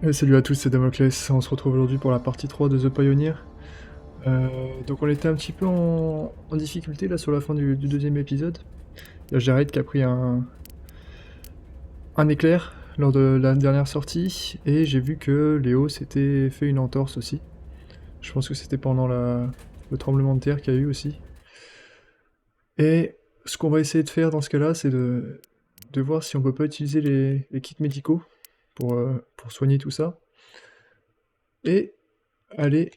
Et salut à tous, c'est Damoclès. On se retrouve aujourd'hui pour la partie 3 de The Pioneer. Donc on était un petit peu en difficulté là sur la fin du deuxième épisode. Il y a Jared qui a pris un éclair lors de la dernière sortie, et j'ai vu que Léo s'était fait une entorse aussi. Je pense que c'était pendant le tremblement de terre qu'il y a eu aussi. Et ce qu'on va essayer de faire dans ce cas-là, c'est de voir si on peut pas utiliser les kits médicaux pour soigner tout ça. Et aller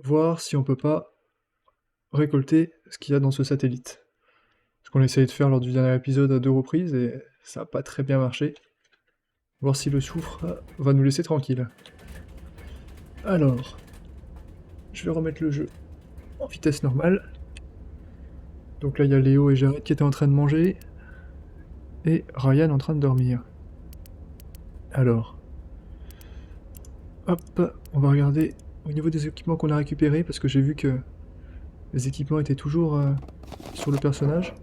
voir si on peut pas récolter ce qu'il y a dans ce satellite. Ce qu'on a essayé de faire lors du dernier épisode à 2 reprises et ça n'a pas très bien marché. Voir si le soufre va nous laisser tranquille. Alors, je vais remettre le jeu en vitesse normale. Donc là, il y a Léo et Jared qui étaient en train de manger et Ryan en train de dormir. Alors, hop, on va regarder au niveau des équipements qu'on a récupérés parce que j'ai vu que les équipements étaient toujours sur le personnage.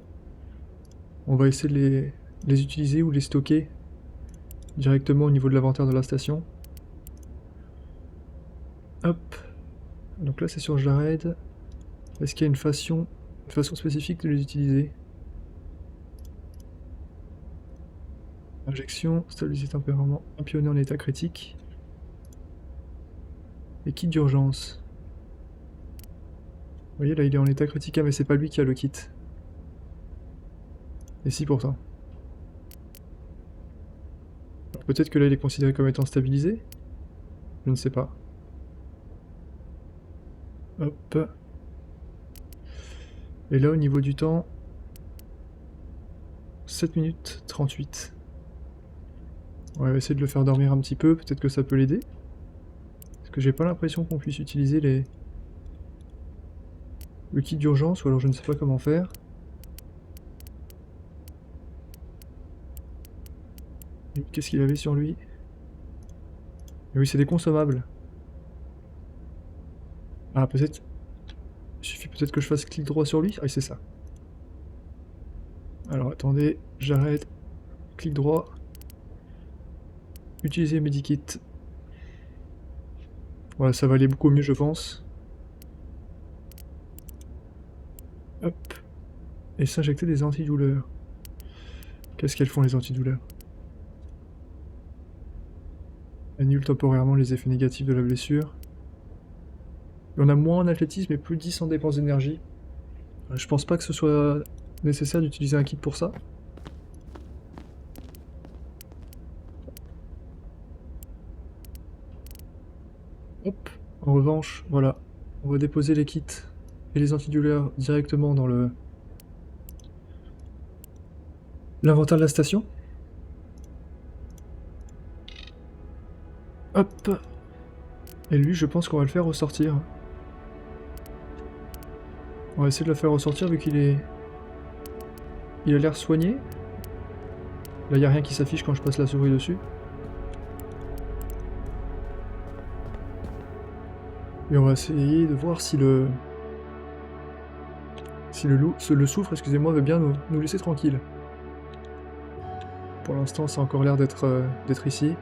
On va essayer de les utiliser ou les stocker directement au niveau de l'inventaire de la station. Hop, donc là c'est sur Jared. Est-ce qu'il y a une façon spécifique de les utiliser? Injection, stabiliser tempérament, empionné en état critique. Et kit d'urgence. Vous voyez là il est en état critique, mais c'est pas lui qui a le kit. Et si pourtant. Alors peut-être que là il est considéré comme étant stabilisé? Je ne sais pas. Hop. Et là au niveau du temps, 7 minutes 38. On va essayer de le faire dormir un petit peu, peut-être que ça peut l'aider. Parce que j'ai pas l'impression qu'on puisse utiliser le kit d'urgence, ou alors je ne sais pas comment faire. Qu'est-ce qu'il avait sur lui? Et oui, c'est des consommables. Ah, peut-être... Il suffit peut-être que je fasse clic droit sur lui? Ah, oui, c'est ça. Alors, attendez, j'arrête. Clic droit. Utiliser Medikit. Voilà, ça va aller beaucoup mieux, je pense. Hop. Et s'injecter des antidouleurs. Qu'est-ce qu'elles font, les antidouleurs? Annule temporairement les effets négatifs de la blessure. Et on a moins en athlétisme et plus 10 en dépense d'énergie. Je pense pas que ce soit nécessaire d'utiliser un kit pour ça. Hop. En revanche, voilà. On va déposer les kits et les antidouleurs directement dans l'inventaire de la station. Hop. Et lui, je pense qu'on va le faire ressortir. On va essayer de le faire ressortir vu qu'il est... Il a l'air soigné. Là, il n'y a rien qui s'affiche quand je passe la souris dessus. Et on va essayer de voir si le soufre, excusez-moi, veut bien nous laisser tranquille. Pour l'instant, ça a encore l'air d'être ici.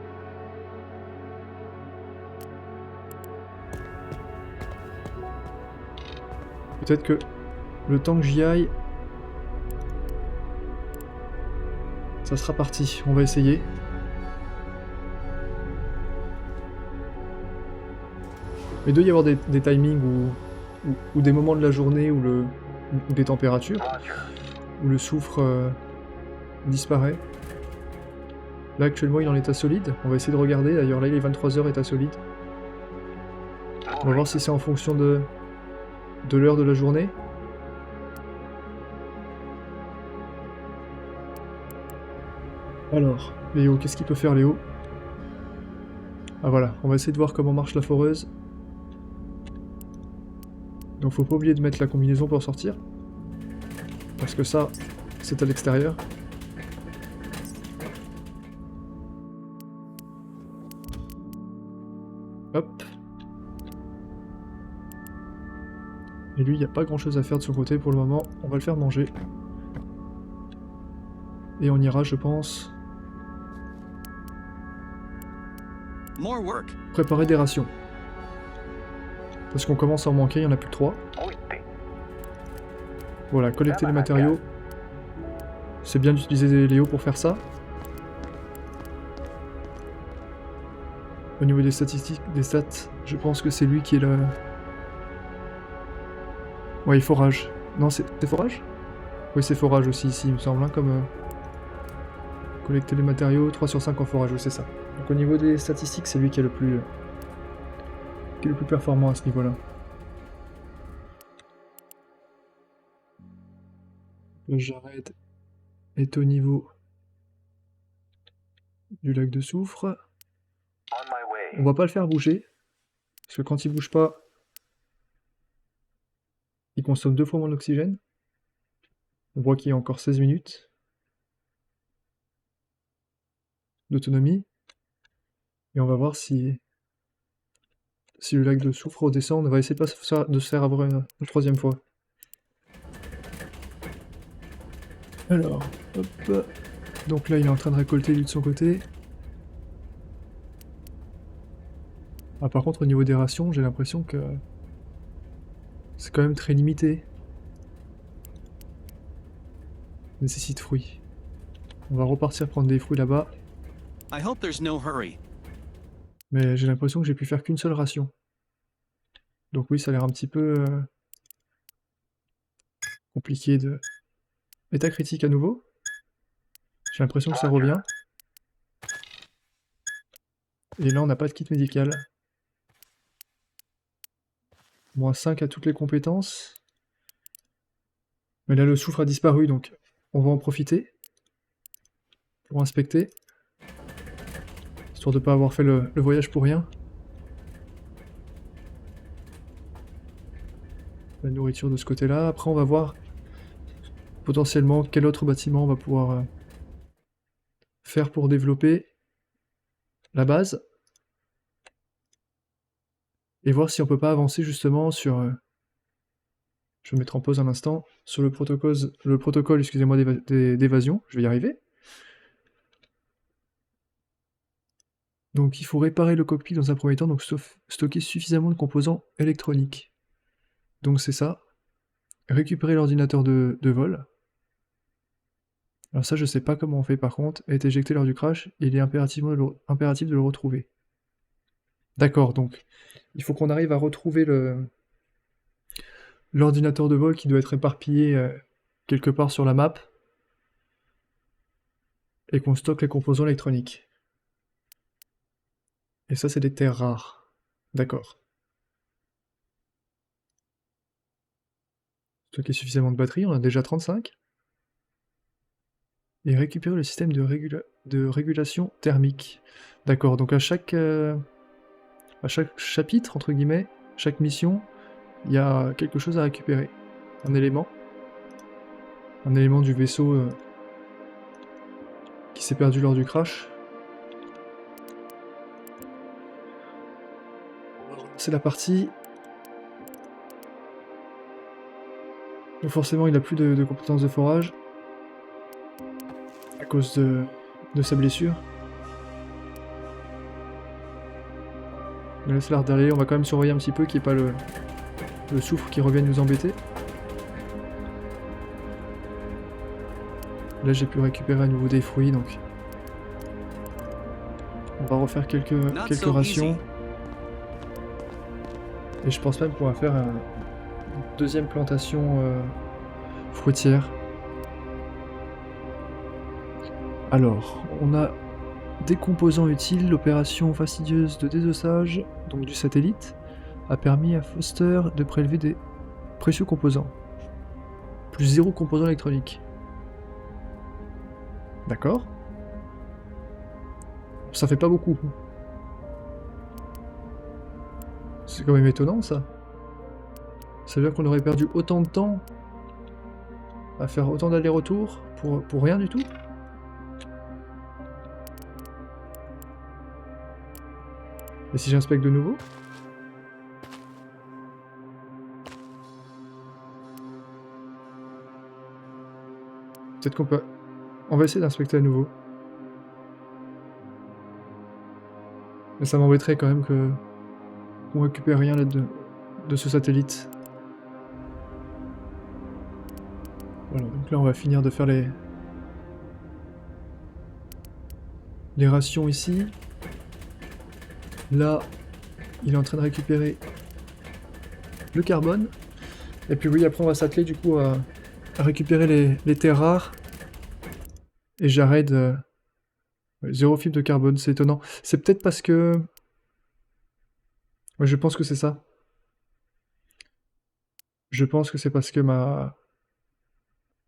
Peut-être que le temps que j'y aille, ça sera parti. On va essayer. Mais il doit y avoir des timings ou des moments de la journée ou des températures où le soufre disparaît. Là actuellement il est en état solide. On va essayer de regarder. D'ailleurs là il est 23h état solide. On va voir si c'est en fonction de l'heure de la journée. Alors, Léo, qu'est-ce qu'il peut faire Léo? Ah voilà, on va essayer de voir comment marche la foreuse. Donc faut pas oublier de mettre la combinaison pour sortir. Parce que ça, c'est à l'extérieur. Hop. Et lui, il n'y a pas grand chose à faire de son côté pour le moment. On va le faire manger. Et on ira, je pense... More work. Préparer des rations. Parce qu'on commence à en manquer, il n'y en a plus que 3. Voilà, collecter les matériaux. C'est bien d'utiliser Léo pour faire ça. Au niveau des statistiques, des stats, je pense que c'est lui qui est le... Ouais, forage. Non, c'est forage? Oui, c'est forage aussi ici, il me semble, hein, comme... collecter les matériaux, 3 sur 5 en forage, oui, c'est ça. Donc au niveau des statistiques, c'est lui qui est le plus performant à ce niveau-là. Le Jared est au niveau du lac de soufre. On va pas le faire bouger, parce que quand il bouge pas, il consomme 2 fois moins d'oxygène. On voit qu'il y a encore 16 minutes d'autonomie. Et on va voir si le lac de soufre redescend. On va essayer de se faire avoir une 3e fois. Alors, hop. Donc là, il est en train de récolter lui de son côté. Ah, par contre, au niveau des rations, j'ai l'impression que c'est quand même très limité. Nécessite fruits. On va repartir prendre des fruits là-bas. I hope there's no hurry. Mais j'ai l'impression que j'ai pu faire qu'une seule ration. Donc oui, ça a l'air un petit peu compliqué de... État critique à nouveau. J'ai l'impression que ça revient. Et là, on n'a pas de kit médical. Moins 5 à toutes les compétences. Mais là, le soufre a disparu, donc on va en profiter pour inspecter. Histoire de ne pas avoir fait le voyage pour rien. La nourriture de ce côté-là. Après, on va voir potentiellement quel autre bâtiment on va pouvoir faire pour développer la base. Et voir si on peut pas avancer justement sur... je vais me mettre en pause un instant. Sur le protocole, excusez-moi, d'évasion. Je vais y arriver. Donc il faut réparer le cockpit dans un premier temps, donc stocker suffisamment de composants électroniques. Donc c'est ça. Récupérer l'ordinateur de vol. Alors ça je sais pas comment on fait par contre. Est éjecté lors du crash, il est impératif de le retrouver. D'accord, donc il faut qu'on arrive à retrouver l'ordinateur de vol qui doit être éparpillé quelque part sur la map. Et qu'on stocke les composants électroniques. Et ça c'est des terres rares. D'accord. Stocker suffisamment de batterie, on a déjà 35. Et récupérer le système de régulation thermique. D'accord, donc à chaque chapitre, entre guillemets, chaque mission, il y a quelque chose à récupérer. Un élément du vaisseau qui s'est perdu lors du crash. C'est la partie. Donc forcément, il n'a plus de compétences de forage. À cause de sa blessure. Mais là, c'est l'air d'aller. On va quand même surveiller un petit peu qu'il n'y ait pas le soufre qui revienne nous embêter. Là, j'ai pu récupérer à nouveau des fruits, donc... on va refaire quelques rations. Et je pense même qu'on va faire une deuxième plantation fruitière. Alors, on a des composants utiles. L'opération fastidieuse de désossage, donc du satellite, a permis à Foster de prélever des précieux composants. Plus 0 composants électroniques. D'accord. Ça fait pas beaucoup. C'est quand même étonnant ça. Ça veut dire qu'on aurait perdu autant de temps à faire autant d'allers-retours pour rien du tout. Et si j'inspecte de nouveau? Peut-être qu'on peut... On va essayer d'inspecter à nouveau. Mais ça m'embêterait quand même que qu'on récupère rien là de ce satellite. Voilà, donc là on va finir de faire les rations ici. Là, il est en train de récupérer le carbone. Et puis oui, après on va s'atteler du coup à récupérer les terres rares. Et j'arrête 0 fibre de carbone, c'est étonnant. C'est peut-être parce que... Ouais, je pense que c'est ça. Je pense que c'est parce que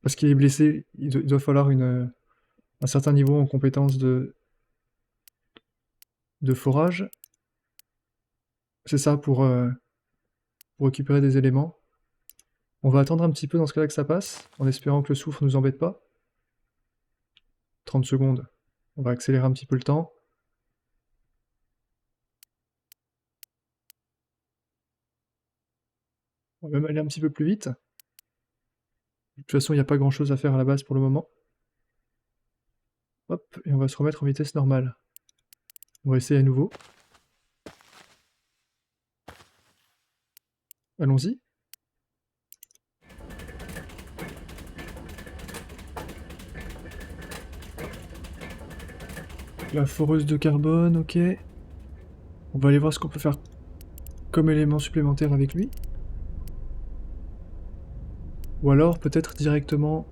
parce qu'il est blessé, il doit falloir un certain niveau en compétence de forage. C'est ça pour récupérer des éléments. On va attendre un petit peu dans ce cas-là que ça passe, en espérant que le soufre nous embête pas. 30 secondes. On va accélérer un petit peu le temps. On va même aller un petit peu plus vite. De toute façon, il n'y a pas grand-chose à faire à la base pour le moment. Hop, et on va se remettre en vitesse normale. On va essayer à nouveau. Allons-y. La foreuse de carbone, ok. On va aller voir ce qu'on peut faire comme élément supplémentaire avec lui. Ou alors peut-être directement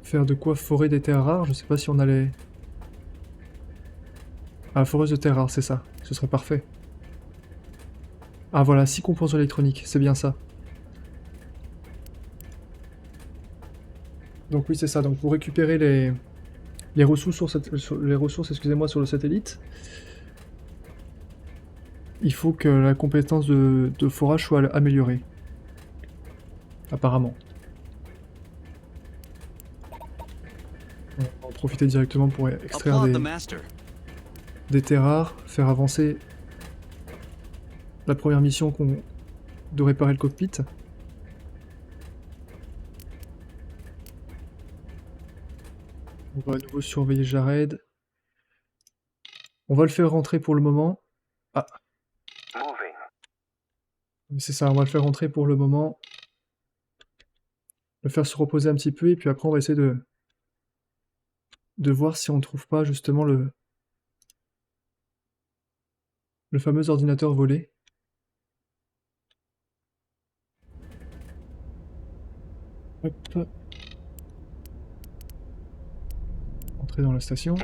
faire de quoi forer des terres rares. Je sais pas si on a les... Ah, foreuse de terres rares, c'est ça. Ce serait parfait. Ah voilà, 6 composants électroniques, c'est bien ça. Donc oui, c'est ça. Donc pour récupérer les ressources excusez-moi, sur le satellite, il faut que la compétence de forage soit améliorée. Apparemment. On va en profiter directement pour extraire Applaud the master. des terres rares, faire avancer la première mission de réparer le cockpit. On va à nouveau surveiller Jared. On va le faire rentrer pour le moment. Ah. C'est ça, on va le faire rentrer pour le moment. Le faire se reposer un petit peu et puis après on va essayer de voir si on ne trouve pas justement le fameux ordinateur volé. Hop. Entrer dans la station.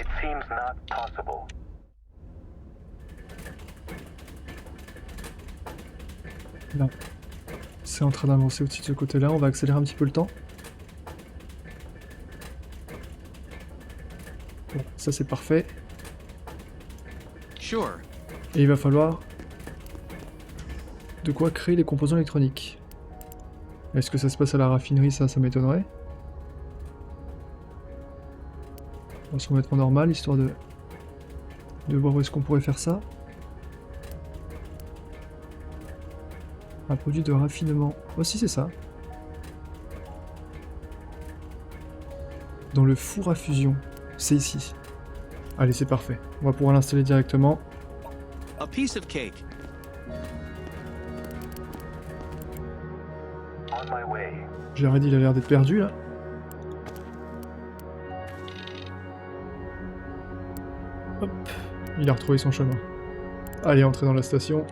Là. C'est en train d'avancer au-dessus de ce côté-là, on va accélérer un petit peu le temps. Bon, ça c'est parfait. Sure. Et il va falloir de quoi créer les composants électroniques. Est-ce que ça se passe à la raffinerie? Ça m'étonnerait. On va se remettre en normal, histoire de voir où est-ce qu'on pourrait faire ça. Un produit de raffinement. Oh si, c'est ça. Dans le four à fusion. C'est ici. Allez, c'est parfait. On va pouvoir l'installer directement. A piece of cake. Jared, il a l'air d'être perdu, là. Hop. Il a retrouvé son chemin. Allez, entrer dans la station.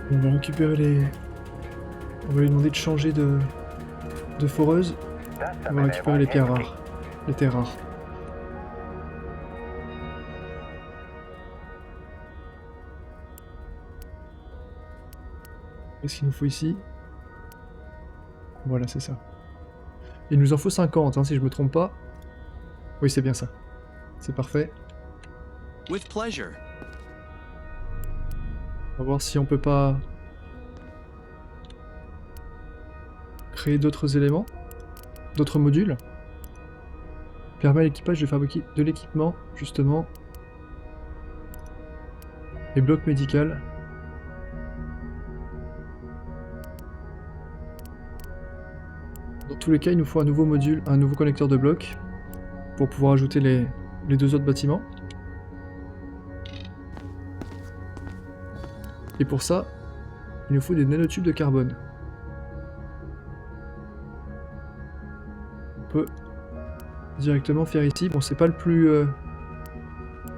On va récupérer les... On va lui demander de changer de foreuse. On va récupérer les terres rares. Les terres rares. Qu'est-ce qu'il nous faut ici? Voilà, c'est ça. Il nous en faut 50, hein, si je me trompe pas. Oui, c'est bien ça. C'est parfait. With pleasure. On va voir si on peut pas créer d'autres éléments, d'autres modules. Permet à l'équipage de fabriquer de l'équipement, justement. Et bloc médical. Dans tous les cas, il nous faut un nouveau module, un nouveau connecteur de blocs pour pouvoir ajouter les 2 autres bâtiments. Et pour ça, il nous faut des nanotubes de carbone. On peut directement faire ici. Bon, c'est pas le plus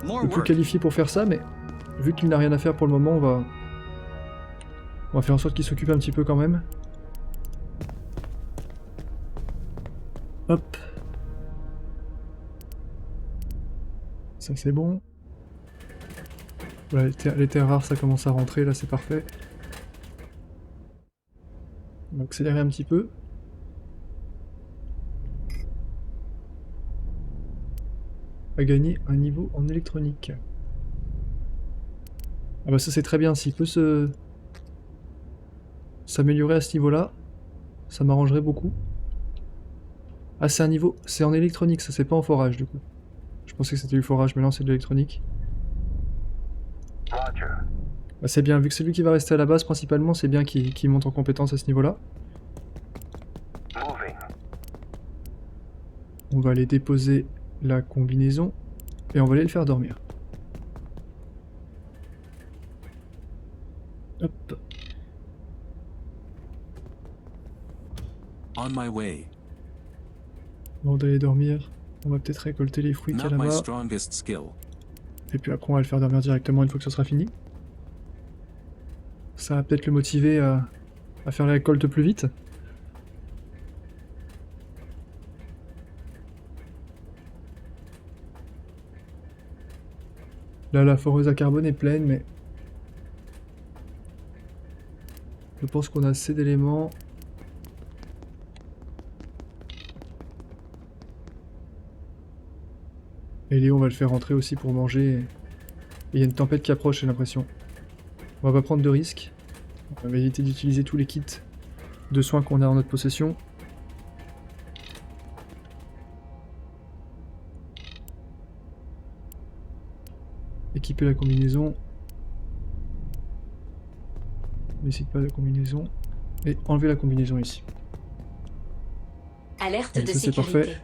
More work. qualifié pour faire ça, mais vu qu'il n'a rien à faire pour le moment, on va faire en sorte qu'il s'occupe un petit peu quand même. Hop. Ça c'est bon. Voilà, les terres rares ça commence à rentrer, là c'est parfait. On va accélérer un petit peu. À gagner un niveau en électronique. Ah bah ça c'est très bien, s'il peut s'améliorer à ce niveau-là, ça m'arrangerait beaucoup. Ah c'est un niveau, c'est en électronique, ça c'est pas en forage du coup. Je pensais que c'était du forage, mais non c'est de l'électronique. Bah, c'est bien, vu que c'est lui qui va rester à la base principalement, c'est bien qu'il monte en compétence à ce niveau-là. On va aller déposer la combinaison et on va aller le faire dormir. Hop. On my way. Avant d'aller dormir, on va peut-être récolter les fruits qu'il y a Not my là-bas. strongest skill. Et puis après on va le faire dormir directement une fois que ce sera fini. Ça va peut-être le motiver à faire la récolte plus vite. Là la foreuse à carbone est pleine, mais je pense qu'on a assez d'éléments. Et Léo on va le faire rentrer aussi pour manger. Et il y a une tempête qui approche, j'ai l'impression. On va pas prendre de risques. On va éviter d'utiliser tous les kits de soins qu'on a en notre possession. Équiper la combinaison. N'hésite pas de combinaison. Et enlever la combinaison ici. Alerte Et de ça, c'est sécurité. parfait.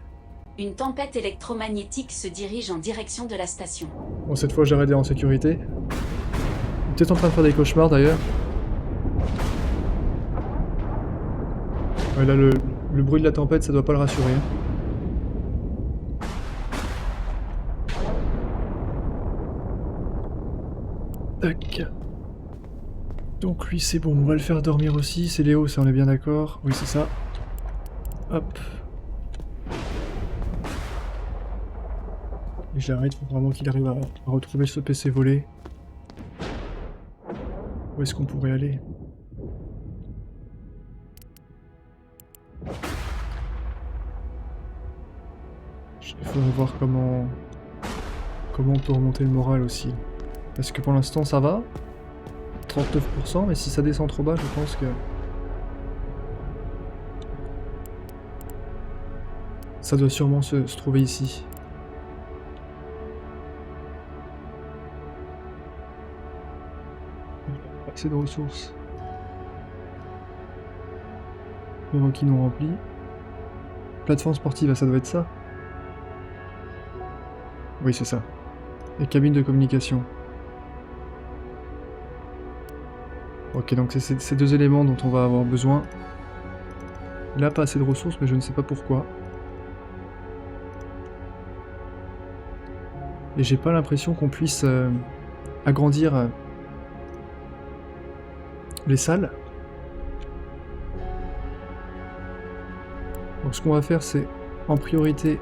Une tempête électromagnétique se dirige en direction de la station. Bon, cette fois j'ai arrêté en sécurité. Peut-être en train de faire des cauchemars d'ailleurs. Ouais, là le bruit de la tempête ça doit pas le rassurer. Tac. Donc lui c'est bon, on va le faire dormir aussi. C'est Léo, ça on est bien d'accord. Oui c'est ça. Hop. Et j'arrête pour vraiment qu'il arrive à retrouver ce PC volé. Où est-ce qu'on pourrait aller? Il faudrait voir comment on peut remonter le moral aussi. Parce que pour l'instant ça va. 39%, mais si ça descend trop bas, je pense que... ça doit sûrement se trouver ici. Pas assez de ressources. Les requis non remplis. Plateforme sportive, ça doit être ça. Oui, c'est ça. Et cabine de communication. Ok, donc c'est ces 2 éléments dont on va avoir besoin. Là, pas assez de ressources, mais je ne sais pas pourquoi. Et j'ai pas l'impression qu'on puisse agrandir les salles. Donc ce qu'on va faire, c'est en priorité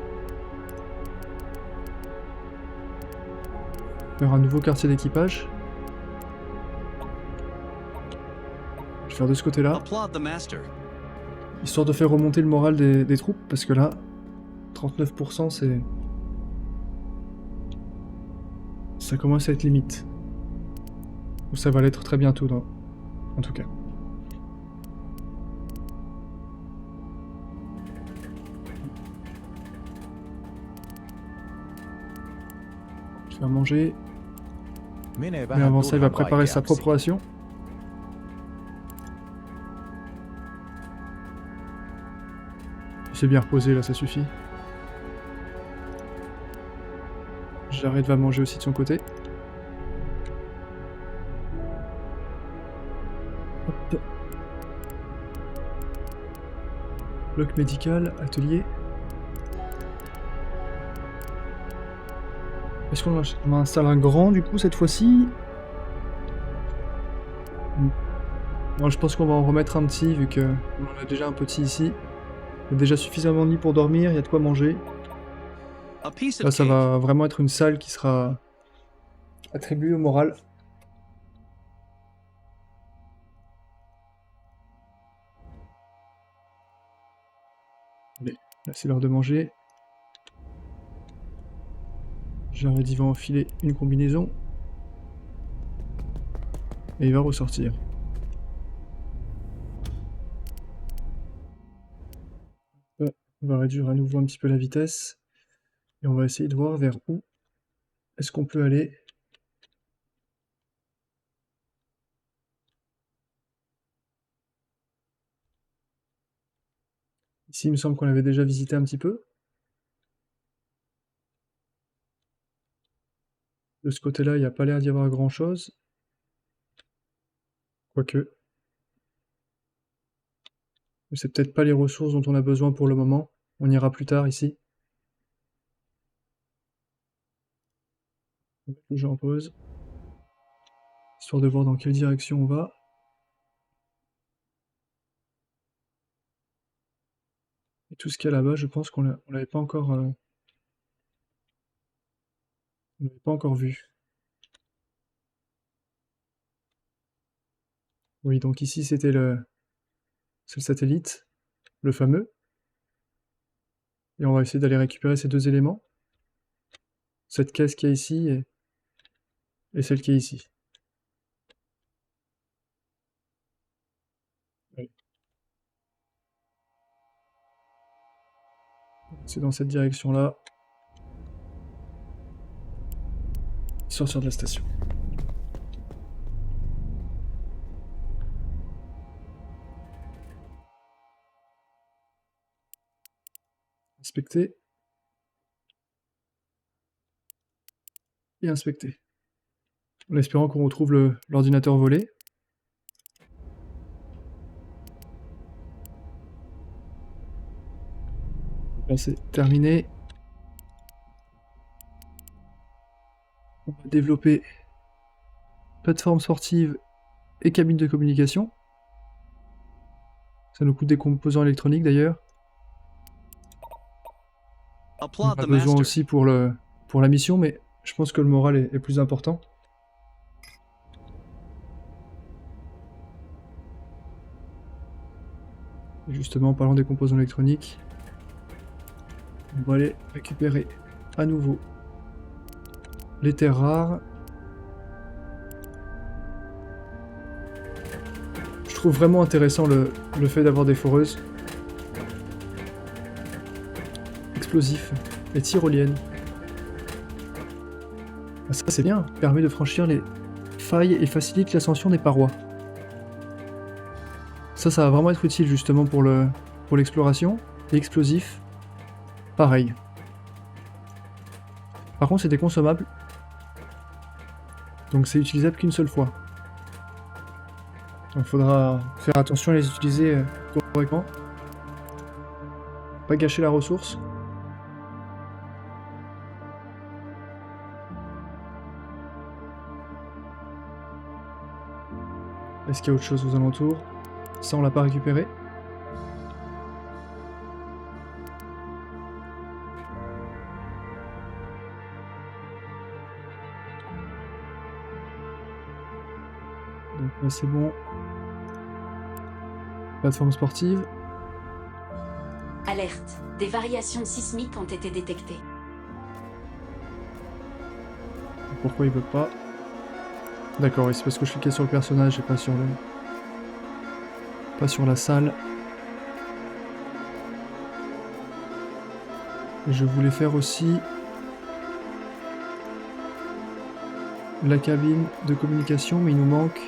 faire un nouveau quartier d'équipage. Je vais faire de ce côté-là, Applaud the master. histoire de faire remonter le moral des troupes, parce que là, 39% c'est... ça commence à être limite. Ou ça va l'être très bientôt, en tout cas. Je vais manger. Mais avant ça, il va préparer sa propre ration. Il s'est bien reposé là, ça suffit. Jared va manger aussi de son côté. Hop. Bloc médical, atelier. Est-ce qu'on installe un grand du coup cette fois-ci? Non, je pense qu'on va en remettre un petit vu qu'on en a déjà un petit ici. Il y a déjà suffisamment de lits pour dormir, il y a de quoi manger. A piece Là, of ça cake. va vraiment être une salle qui sera attribuée au moral. Allez, là c'est l'heure de manger. Jared il va enfiler une combinaison. Et il va ressortir. On va réduire à nouveau un petit peu la vitesse. Et on va essayer de voir vers où est-ce qu'on peut aller. Ici, il me semble qu'on l'avait déjà visité un petit peu. De ce côté-là, il n'y a pas l'air d'y avoir grand-chose. Quoique. Mais c'est peut-être pas les ressources dont on a besoin pour le moment. On ira plus tard ici. On va mettre le jeu en pause. Histoire de voir dans quelle direction on va. Et tout ce qu'il y a là-bas, je pense qu'on l'avait pas encore... on l'avait pas encore vu. Oui, donc ici c'était c'est le satellite, le fameux. Et on va essayer d'aller récupérer ces deux éléments. Cette caisse qui est ici et celle qui est ici. Oui. C'est dans cette direction-là. Sortir de la station. Inspecter. Et inspecter. En espérant qu'on retrouve l'ordinateur volé. Là c'est terminé. On va développer plateforme sportive et cabine de communication. Ça nous coûte des composants électroniques d'ailleurs. On Applaud a the besoin master. aussi pour la mission, mais je pense que le moral est plus important. Et justement, en parlant des composants électroniques, on va aller récupérer à nouveau les terres rares. Je trouve vraiment intéressant le fait d'avoir des foreuses. Explosifs et tyroliennes. Ah, ça c'est bien, permet de franchir les failles et facilite l'ascension des parois. Ça va vraiment être utile justement pour l'exploration. Et explosifs, pareil. Par contre c'est des consommables. Donc c'est utilisable qu'une seule fois. Il faudra faire attention à les utiliser correctement. Pas gâcher la ressource. Est-ce qu'il y a autre chose aux alentours? Ça on l'a pas récupéré. Donc là c'est bon. Plateforme sportive. Alerte. Des variations sismiques ont été détectées. Pourquoi il veut pas? D'accord, oui, c'est parce que je cliquais sur le personnage et pas sur la salle. Et je voulais faire aussi la cabine de communication, mais il nous manque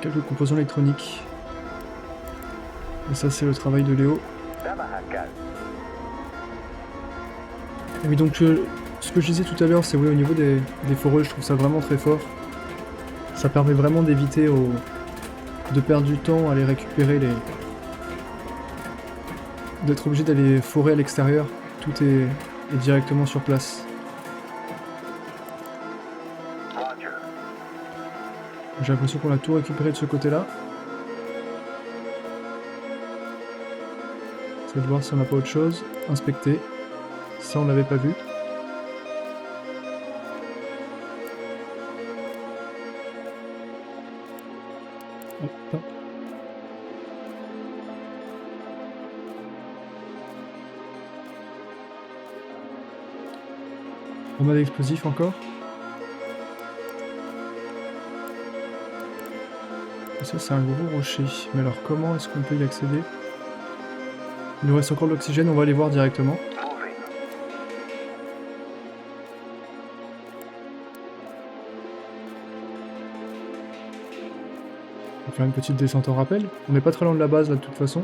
quelques composants électroniques. Et ça, c'est le travail de Léo. Et oui, donc ce que je disais tout à l'heure, c'est oui, au niveau des forages, je trouve ça vraiment très fort. Ça permet vraiment d'éviter de perdre du temps à aller récupérer les... d'être obligé d'aller forer à l'extérieur. Tout est directement sur place. J'ai l'impression qu'on a tout récupéré de ce côté-là. Essayer de voir si on n'a pas autre chose. Inspecter. Ça, on l'avait pas vu. Hop. On a l'explosif encore. Et ça, c'est un gros rocher. Mais alors, comment est-ce qu'on peut y accéder? Il nous reste encore de l'oxygène, on va aller voir directement. On va faire une petite descente en rappel. On n'est pas très loin de la base là de toute façon.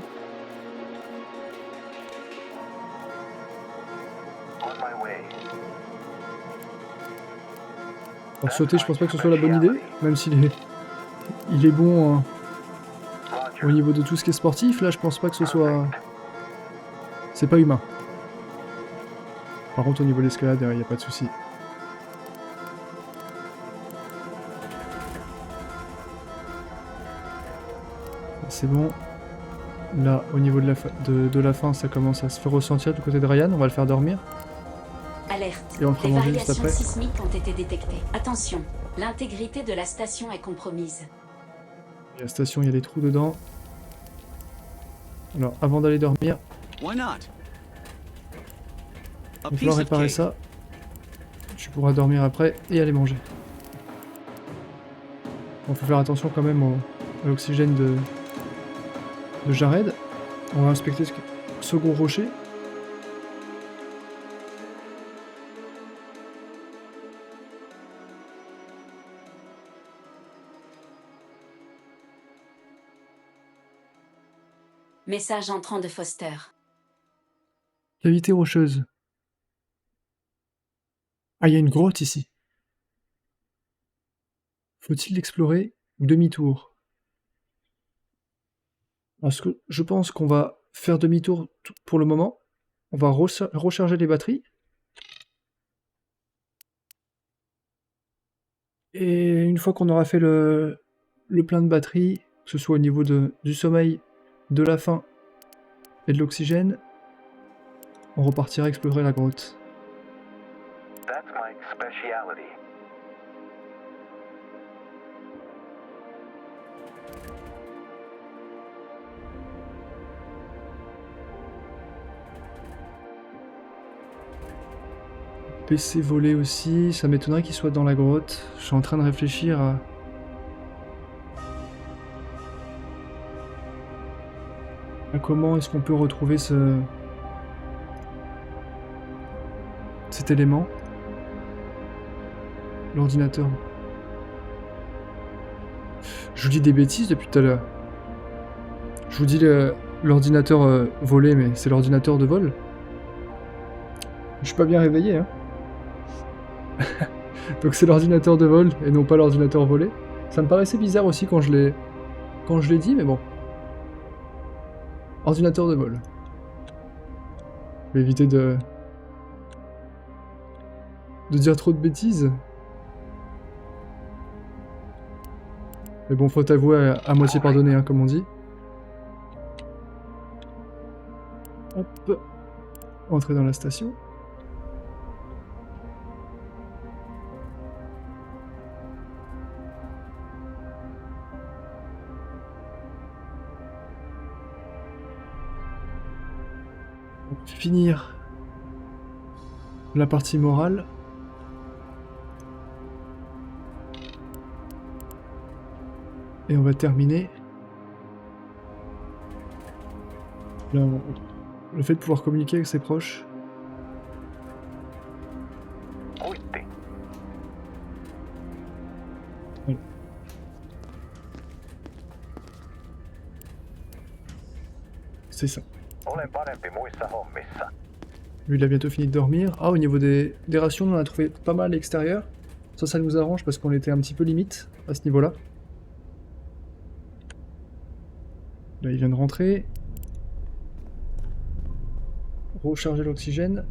Alors sauter, je pense pas que ce soit la bonne idée, même s'il est... il est bon au niveau de tout ce qui est sportif. Là, je pense pas que ce soit... C'est pas humain. Par contre, au niveau de l'escalade, il n'y a pas de souci. C'est bon. Là, au niveau de la fin, ça commence à se faire ressentir du côté de Ryan. On va le faire dormir. Alerte. Et on le fera Des manger juste variations après. sismiques ont été détectées. Attention, l'intégrité de la station est compromise. La station, il y a des trous dedans. Alors, avant d'aller dormir, Why not? A il va piece falloir of réparer cake. ça. Tu pourras dormir après et aller manger. Bon, faut faire attention quand même à l'oxygène de Jared. On va inspecter ce gros rocher. Message entrant de Foster. Cavité rocheuse. Ah, il y a une grotte ici. Faut-il l'explorer ou demi-tour? Parce que je pense qu'on va faire demi-tour pour le moment. On va recharger les batteries. Et une fois qu'on aura fait le plein de batteries, que ce soit au niveau du sommeil, de la faim et de l'oxygène, on repartira explorer la grotte. That's my specialty. PC volé aussi, ça m'étonnerait qu'il soit dans la grotte. Je suis en train de réfléchir à comment est-ce qu'on peut retrouver cet élément. L'ordinateur. Je vous dis des bêtises depuis tout à l'heure. Je vous dis l'ordinateur volé, mais c'est l'ordinateur de vol. Je suis pas bien réveillé, hein. Donc c'est l'ordinateur de vol et non pas l'ordinateur volé. Ça me paraissait bizarre aussi quand je l'ai dit, mais bon. Ordinateur de vol. Je vais éviter de dire trop de bêtises. Mais bon, faute avouée à moitié pardonnée, hein, comme on dit. Hop. Entrer dans la station. Finir la partie morale. Et on va terminer. Là, le fait de pouvoir communiquer avec ses proches. Oíste. Voilà. C'est ça. Olen parempi muissa hommissa. Lui, il a bientôt fini de dormir. Ah, au niveau des rations, on en a trouvé pas mal à l'extérieur. Ça nous arrange parce qu'on était un petit peu limite à ce niveau-là. Là, il vient de rentrer. Recharger l'oxygène.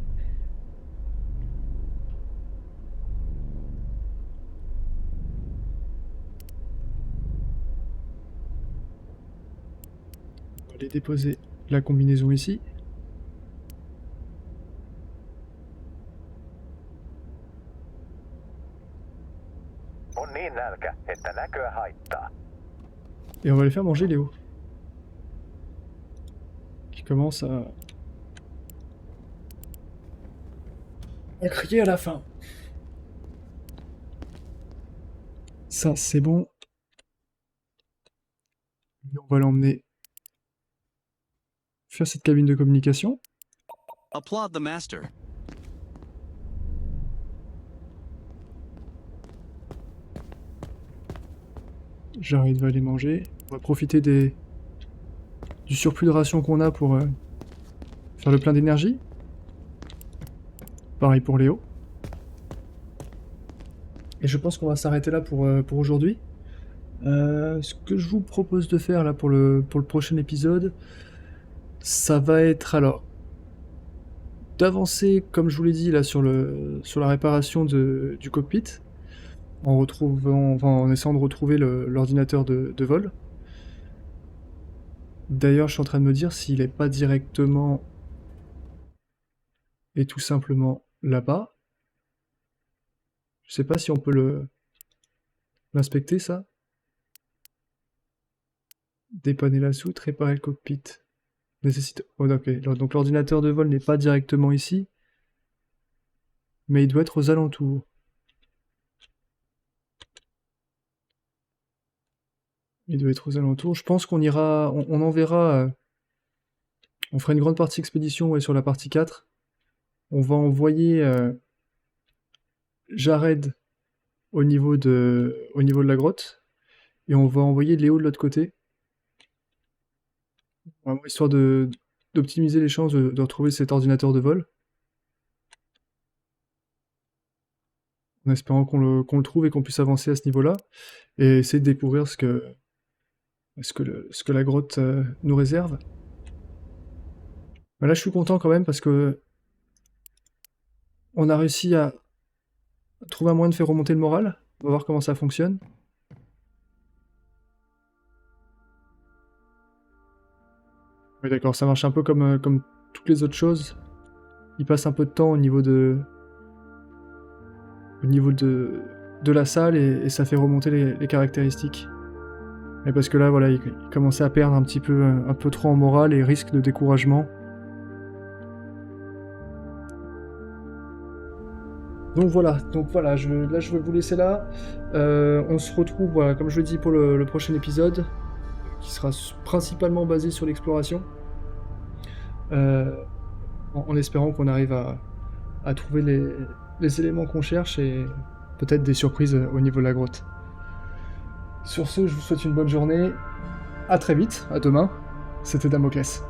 On va aller déposer la combinaison ici. On niin nälkä, että näköä haittaa. Et on va les faire manger Léo. Qui commence à crier à la fin. Ça, c'est bon. Et on va l'emmener faire cette cabine de communication. Applaud the master. Jared va aller manger. On va profiter du surplus de ration qu'on a pour faire le plein d'énergie. Pareil pour Léo. Et je pense qu'on va s'arrêter là pour aujourd'hui. Ce que je vous propose de faire là pour le prochain épisode, ça va être alors d'avancer, comme je vous l'ai dit là, sur la réparation du cockpit, en essayant de retrouver l'ordinateur de vol. D'ailleurs, je suis en train de me dire s'il n'est pas directement et tout simplement là-bas. Je sais pas si on peut l'inspecter, ça. Dépanner la soute, réparer le cockpit. Nécessite... Oh, ok. Donc l'ordinateur de vol n'est pas directement ici, mais il doit être aux alentours. Il doit être aux alentours. Je pense qu'on ira... On enverra... on fera une grande partie expédition sur la partie 4. On va envoyer Jared au niveau de la grotte. Et on va envoyer Léo de l'autre côté. Vraiment histoire d'optimiser les chances de retrouver cet ordinateur de vol. En espérant qu'on le trouve et qu'on puisse avancer à ce niveau-là. Et essayer de découvrir ce que la grotte nous réserve. Mais là, je suis content quand même parce que on a réussi à trouver un moyen de faire remonter le moral. On va voir comment ça fonctionne. Oui, d'accord, ça marche un peu comme toutes les autres choses. Il passe un peu de temps au niveau de la salle et ça fait remonter les caractéristiques. Et parce que là, voilà, il commençait à perdre un peu trop en morale et risque de découragement. Donc voilà, là je vais vous laisser là. On se retrouve, voilà, comme je le dis, pour le prochain épisode, qui sera principalement basé sur l'exploration. En espérant qu'on arrive à trouver les éléments qu'on cherche et peut-être des surprises au niveau de la grotte. Sur ce, je vous souhaite une bonne journée. À très vite, à demain. C'était Damoclès.